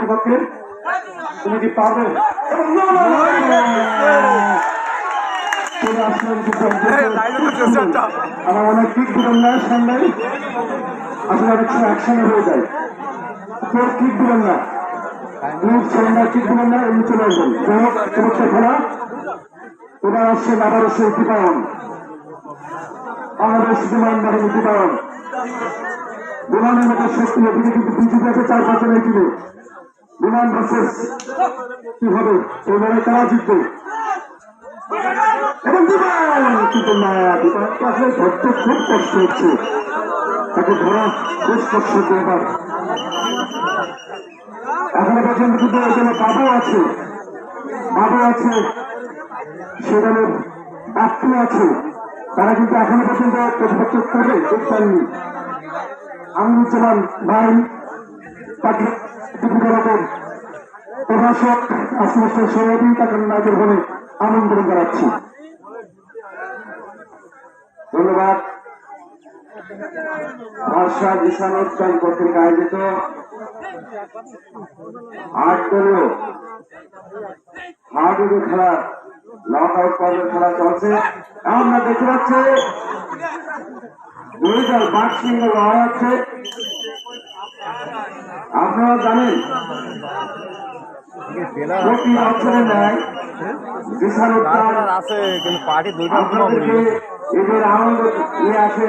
পক্ষে তুমি কি পারবে? আমার অনেক ঠিক দিবেন না সামনে, আসলে অনেক সময় একসঙ্গে হয়ে যায়। কেউ ঠিক দিবেন না, ঠিক দিবেন না, এমনি চলে আসবেন। চমৎকার খেলা। এবার আসছেন আবার এসে দীপায়ন, বাংলাদেশ বিমান বাহিনী দীপায়ন। বিমানের মতো শক্তি এদিকে কিন্তু বিজেপি আছে 4-5 জনের ছিল। বিমান ভার্সেস কি হবে, এবারে তারা জিতবে। এবং বিমান কিন্তু না, বিমানকে আসলে ধরতে খুব কষ্ট হচ্ছে, তাকে ধরা খুব কষ্ট হচ্ছে। এবার এখনো পর্যন্ত কিন্তু এখানে বাবু আছে, সেখানে বাপ্পু আছে, তারা কিন্তু এখনো পর্যন্ত প্রতিপক্ষ করে দেখতেননি। আমিনুজ্জামান ভাই তাকে বিভিন্ন রকম প্রভাষক আসমাস্টার সৌরভী তাকে নায়কের বলে আমন্ত্রণ জানাচ্ছি। ধন্যবাদ। ভাষা জিসান উদ্যান কর্তৃক আয়োজিত 8 দলীয় হাডুডু খেলা নক আউট পর্বের খেলা চলছে। আমরা দেখতে পাচ্ছি 2 দল বাঘ সিংহ লড়াই হচ্ছে। আপনারা জানেন প্রতি অঞ্চলে নেয় জিসান উদ্যান আপনাদেরকে এদের আনন্দ নিয়ে আসে।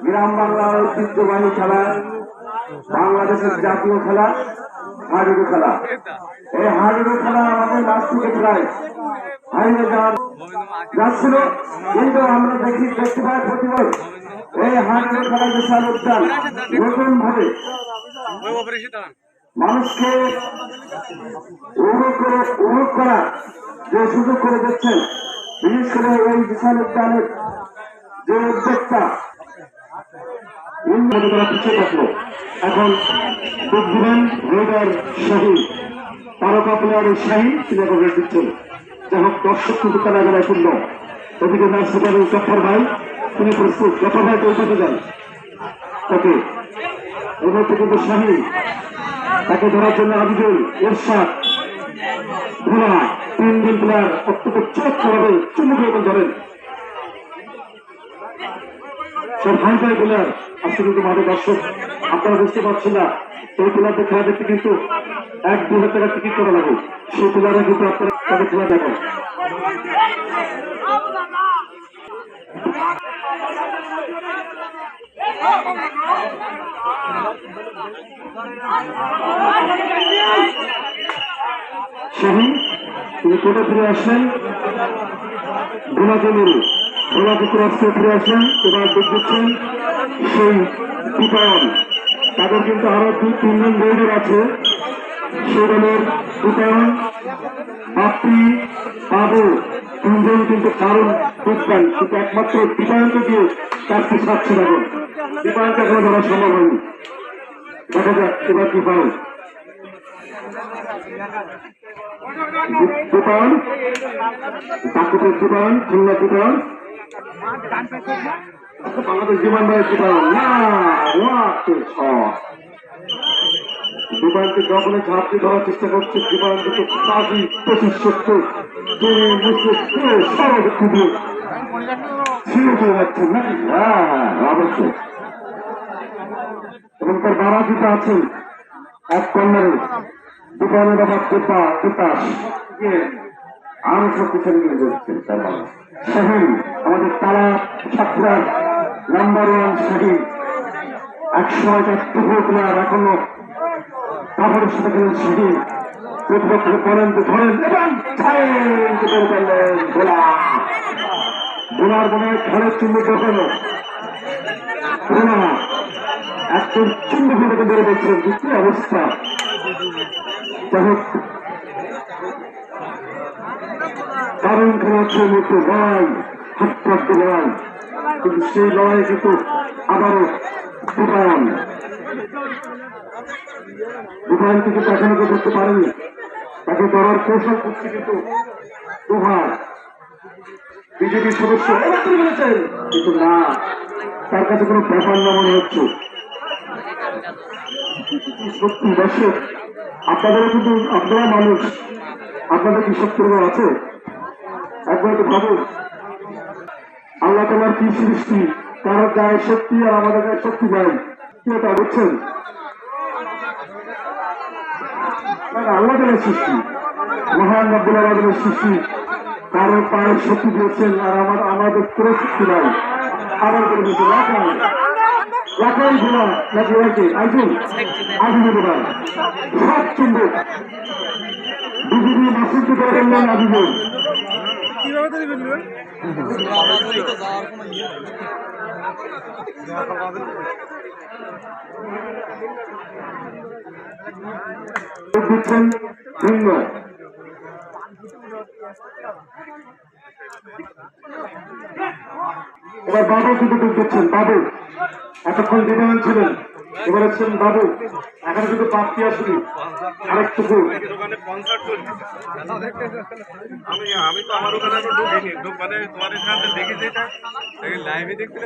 গ্রাম বাংলার ঐতিহ্যবাহী খেলা, বাংলাদেশের জাতীয় খেলা হাডুডু খেলা। এই হাডুডু খেলা আমাদের মাছ থেকে প্রায় হারিয়ে যাচ্ছিল, কিন্তু আমরা দেখতে পাই প্রতিবার এই হাডুডু খেলা জিসান উদ্যান নতুন ভাবে মানুষকে উপভোগ করা যে সুযোগ করে দিচ্ছেন। বিশেষ করে এই জিসান উদ্যানের যে উদ্যোক্তা পিছিয়ে থাকলো, এখন যোগ দিবেন রেডার শাহী, তারকা প্লেয়ার শাহী তিনি এখন রেড দিচ্ছেন। যাই হোক, দর্শক কিন্তু তারা এবার শূন্য। ওদিকে ম্যাচ সুপার গফর ভাই তিনি প্রস্তুত। গফর ভাই কলকাতা যান, ওকে। এর মধ্যে কিন্তু শাহী, তাকে ধরার জন্য আবিদুল, এরশাদ, ভোলা, 3 জন প্লেয়ার অত্যন্ত চমৎকারভাবে চুমুকে এবং ধরেন। সব হাইফাই প্লেয়ার আজকে কিন্তু মাঠে দর্শক আপনারা বুঝতে পারছেন না। এই প্লেয়ারদের খেলা দেখতে কিন্তু 1-2 হাজার টাকা টিকিট করা লাগে। সেই প্লেয়াররা কিন্তু আপনারা তাদের খেলা দেখেন। শাহী তিনি কোটে ফিরে আসলেন, ভোলাকে মেরে ভোলাকে ক্রসে ফিরে আসলেন। এবার দিক দিচ্ছেন সেই দীপায়ন। তাদের কিন্তু আরো 2-3 জন রেডার আছে। সেই দলের দীপায়ন, বাপ্পি, বাবু 3 জন কিন্তু কারণ বুঝবেন, কিন্তু একমাত্র দীপায়নকে দিয়ে কাজটি সারছে। এখন দীপায়নকে এখনো ধরা সম্ভব হয়নি। দেখা যাক এবার দীপায়ন, বাকুটের দীপায়ন, খুলনা দীপায়ন, বাংলাদেশ বিমান বাহিনীর দীপায়ন। না, দীপায়নকে যখনই ঝাঁপটি ধরার চেষ্টা করছে, দীপায়ন কিন্তু কাজী পঁচিশ সত্তর সর্বশক্তি দিয়ে ছিঁড়ে চলে যাচ্ছেন নাকি? হ্যাঁ, অবশ্যই। এবং তার বাবা যেটা আছেন এক কর্নারে, দীপায়নের বাবা তিতাস আরো শক্তিশালী নিয়ে যাচ্ছেন তার বাবা শাহী, আমাদের তারা ছাত্রার নাম্বার 1 শাহী। 100টা প্লেয়ার এখনো কাপড়ের সাথে খেলেন শাহী। প্রতিপক্ষকে বলেন তো ধরেন এবং বোলার মনে ঘরের চিহ্ন দেখানো বোলা একজন চিহ্ন ফেলে বেড়ে দেখছেন। কি অবস্থা! যাই হোক, কারণ খেলা হচ্ছে মতো লড়াই, হাতপ্রাপ্ত লড়াই, কিন্তু সেই লড়াই কিন্তু আবারও দীপায়ন কিন্তু এখনো কেউ করতে পারেনি। তাকে ধরার কৌশল করছে কিন্তু দোহার বিজেপির সদস্য বলেছেন, কিন্তু না, তার কাছে কোনো ব্যাপার না মনে হচ্ছে। সত্যি দর্শক আপনাদের কিন্তু আপনারা মানুষ, আপনাদের কি শত্রু আছে? একবার তো ভাবুন, আল্লাহ তাআলার কি সৃষ্টি, কারোর গায়ে শক্তি আর আমাদের গায়ে শক্তি নাই, কি এটা বুঝছেন? আল্লাহ তাআলার সৃষ্টি, মহান রব্বুল আলামিনের সৃষ্টি, কারোর পায়ের শক্তি দিয়েছেন আর আমাদের কোনো শক্তি নাই। আবার করে দিয়েছে লাখাই ঘোড়া নাকি ওকে আইজুন আজিজুল ভাই সব চুম্বক বিজেপি মাসুদ করে বললেন আজিজুল দিচ্ছেন ভিন্ন। এবার বাবু কিন্তু দিচ্ছেন, বাবু এতক্ষণ বিমান ছিলেন, এবার হচ্ছেন বাবু, এখন কিন্তু প্রাপ্তি আসেনি আরেকটুকু। আমি তো আমার ওখানে ঢুকিনি, মানে তোমার এখানে দেখেছি লাইভে দেখতে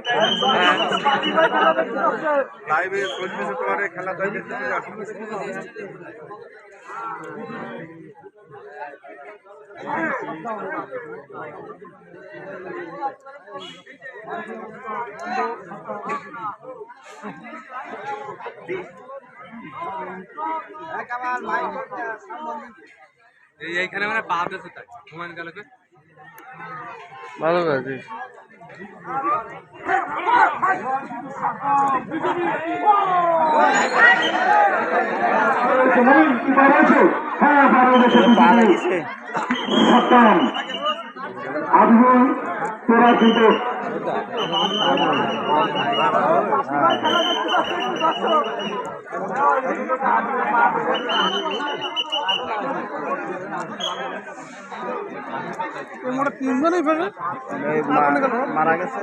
লাইভে চলতেছে তোমার খেলা এইখানে মানে বাদ আছে তাই হুমায়ুন কালকে ভালো কাজ আজমল তোরা কিন্তু তিনজনই ফেলে মারা গেছে,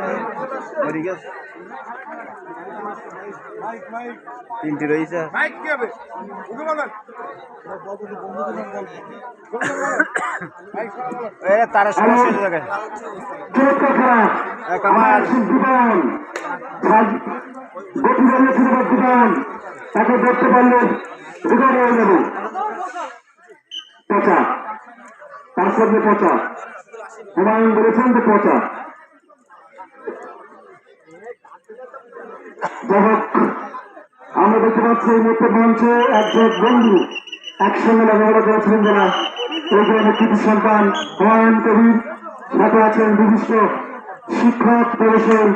মরে গেছে, তিনটি রয়েছে। তারা সমস্যা জায়গায় তাকে দেখতে পারলে রেকর্ড হয়ে যাবে। পচা তার সাথে পচা হুমায়ুন বলেছেন যে পচা। যাই হোক, আমরা দেখতে পাচ্ছি এই মুহূর্তে মঞ্চে একজন বন্ধু একসঙ্গে লেখাপড়া করেছিলেন যারা এই গ্রামের কৃতি সন্তান হুমায়ুন কবির, সাথে আছেন বিশিষ্ট শিক্ষক প্রবেশের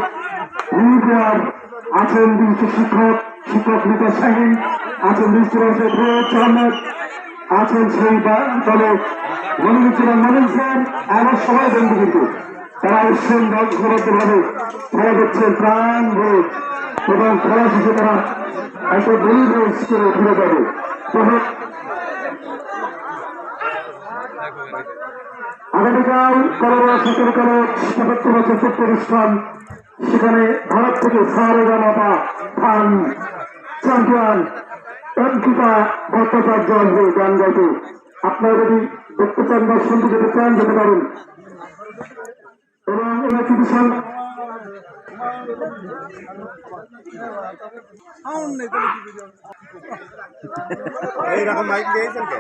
আছেন বিশিষ্ট শিক্ষক বিকাশ শাহীন, আছেন বিশিষ্ট আহমেদ, আছেন সেই দলে মনিরুজ্জামান মনির স্যার, এমন সবাই বন্ধু কিন্তু তারা এসছেন দলভাবে খেলা দেখছেন প্রাণ ভোট এবং খেলা শেষে তারা একটা বলি রেস করে ফিরে যাবে। আগামীকাল করোনা 17 কলেজ 77 বছর ছোট্ট অনুষ্ঠান, সেখানে ভারত থেকে সারেগামাপা খান চ্যাম্পিয়ন অঙ্কিতা ভট্টাচার্য আসবে গান গাইতে। আপনারা যদি দেখতে চান বা শুনতে যেতে চান যেতে পারেন। এবং এই এক্সিবিশন এইরকম মাইক দিয়েছেন কে?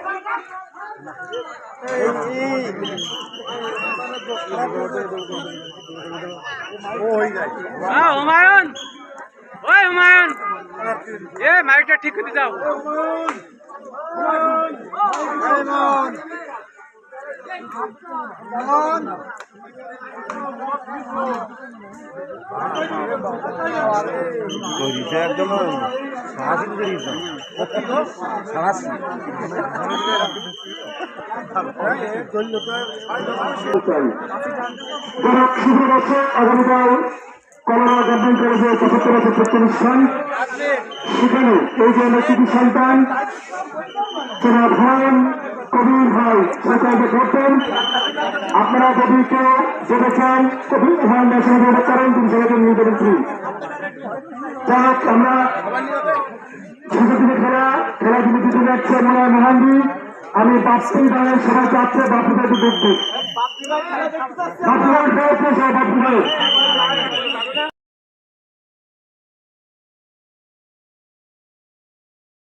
হুমায়ুন, ওই হুমায়ুন, এ মাইকটা ঠিক করে দাও। একদম আগামীকাল কমলা গভর্নমেন্ট কলেজে 75 বছর ছোট্ট অনুষ্ঠান, সেখানে এই যে আমরা কৃতি সন্তান জনাব হুমায়ুন কবির ভাই সরকারকে করতেন। আপনারা যদি কেউ যেতে চান কবির হুমায়ুন ভাই সঙ্গে যেতে পারেন, তিনি সবাইকে নিয়ে যাবেন ফ্রি। যাই হোক, আমরা ছোট থেকে খেলা যদি দিতে যাচ্ছে মনে হয় মহান্দি, আমি বাপ্পি ভাইয়ের সবাই চাচ্ছে বাপ্পি ভাইকে দেখতে, বাপ্পি ভাই বাপ্পি ভাই